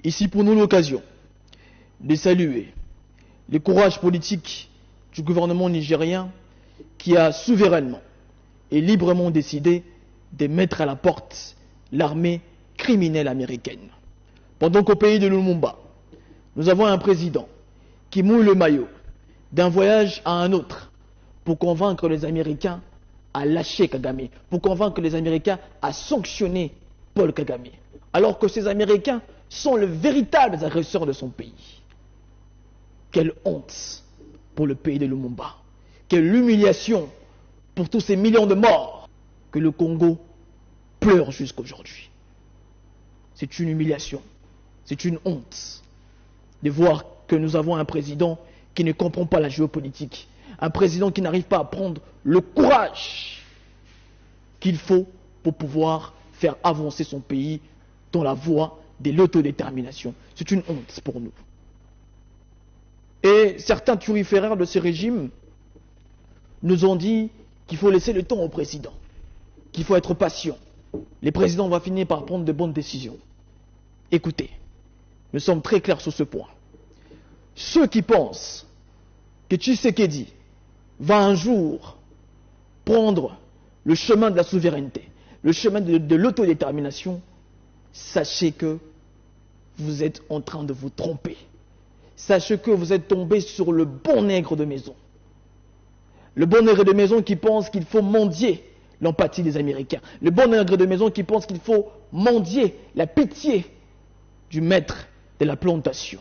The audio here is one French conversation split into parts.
Ici pour nous l'occasion de saluer le courage politique du gouvernement nigérien qui a souverainement et librement décidé de mettre à la porte l'armée criminelle américaine. Pendant qu'au pays de Lumumba, nous avons un président qui mouille le maillot d'un voyage à un autre pour convaincre les Américains à lâcher Kagame, pour convaincre les Américains à sanctionner Paul Kagame, alors que ces Américains sont les véritables agresseurs de son pays. Quelle honte pour le pays de Lumumba, quelle humiliation pour tous ces millions de morts que le Congo pleure jusqu'aujourd'hui. C'est une humiliation, c'est une honte de voir que nous avons un président qui ne comprend pas la géopolitique, un président qui n'arrive pas à prendre le courage qu'il faut pour pouvoir faire avancer son pays dans la voie de l'autodétermination. C'est une honte pour nous. Et certains turiféraires de ce régime nous ont dit qu'il faut laisser le temps au président, qu'il faut être patient. Les présidents vont finir par prendre de bonnes décisions. Écoutez, nous sommes très clairs sur ce point. Ceux qui pensent que Tshisekedi va un jour prendre le chemin de la souveraineté, le chemin de l'autodétermination, sachez que vous êtes en train de vous tromper. Sachez que vous êtes tombé sur le bon nègre de maison. Le bon nègre de maison qui pense qu'il faut mendier l'empathie des Américains. Le bon nègre de maison qui pense qu'il faut mendier la pitié du maître de la plantation.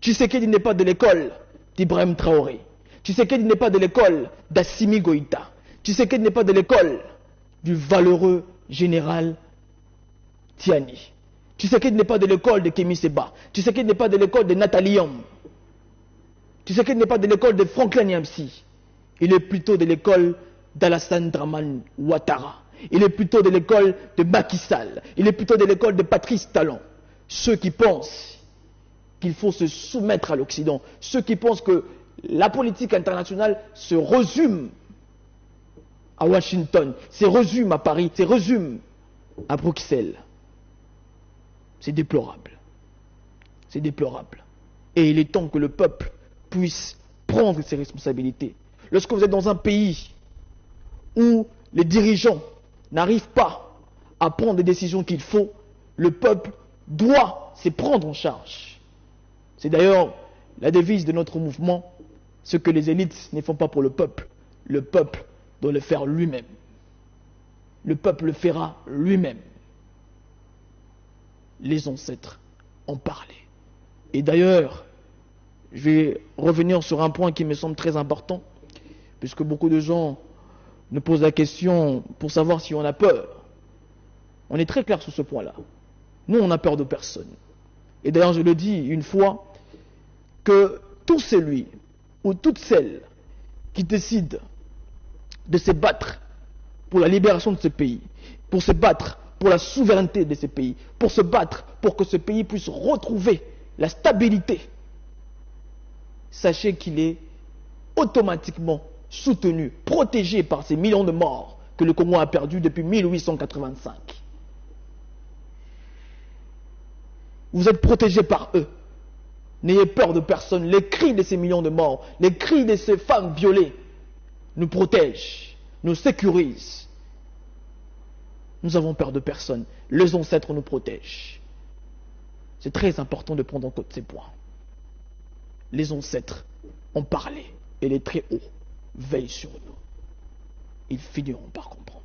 Tshisekedi n'est pas de l'école d'Ibrahim Traoré. Tshisekedi n'est pas de l'école d'Assimi Goïta. Tshisekedi n'est pas de l'école du valeureux général Tiani. Tshisekedi n'est pas de l'école de Kémy Seba. Tshisekedi n'est pas de l'école de Nathalie Yom. Tshisekedi n'est pas de l'école de Franklin Nyamsi. Il est plutôt de l'école d'Alassane Draman Ouattara. Il est plutôt de l'école de Macky Sall. Il est plutôt de l'école de Patrice Talon. Ceux qui pensent qu'il faut se soumettre à l'Occident, ceux qui pensent que la politique internationale se résume à Washington, se résume à Paris, se résume à Bruxelles. C'est déplorable. C'est déplorable. Et il est temps que le peuple puisse prendre ses responsabilités. Lorsque vous êtes dans un pays où les dirigeants n'arrivent pas à prendre des décisions qu'il faut, le peuple doit se prendre en charge. C'est d'ailleurs la devise de notre mouvement, ce que les élites ne font pas pour le peuple doit le faire lui-même. Le peuple le fera lui-même. Les ancêtres ont parlé. Et d'ailleurs, je vais revenir sur un point qui me semble très important, puisque beaucoup de gens nous posent la question pour savoir si on a peur. On est très clair sur ce point-là. Nous, on n'a peur de personne. Et d'ailleurs, je le dis une fois, que tout celui ou toute celle qui décide de se battre pour la libération de ce pays, pour se battre pour la souveraineté de ce pays, pour se battre pour que ce pays puisse retrouver la stabilité, sachez qu'il est automatiquement soutenu, protégé par ces millions de morts que le Congo a perdus depuis 1885. Vous êtes protégés par eux. N'ayez peur de personne. Les cris de ces millions de morts, les cris de ces femmes violées nous protègent, nous sécurisent. Nous avons peur de personne. Les ancêtres nous protègent. C'est très important de prendre en compte ces points. Les ancêtres ont parlé et les très hauts veillent sur nous. Ils finiront par comprendre.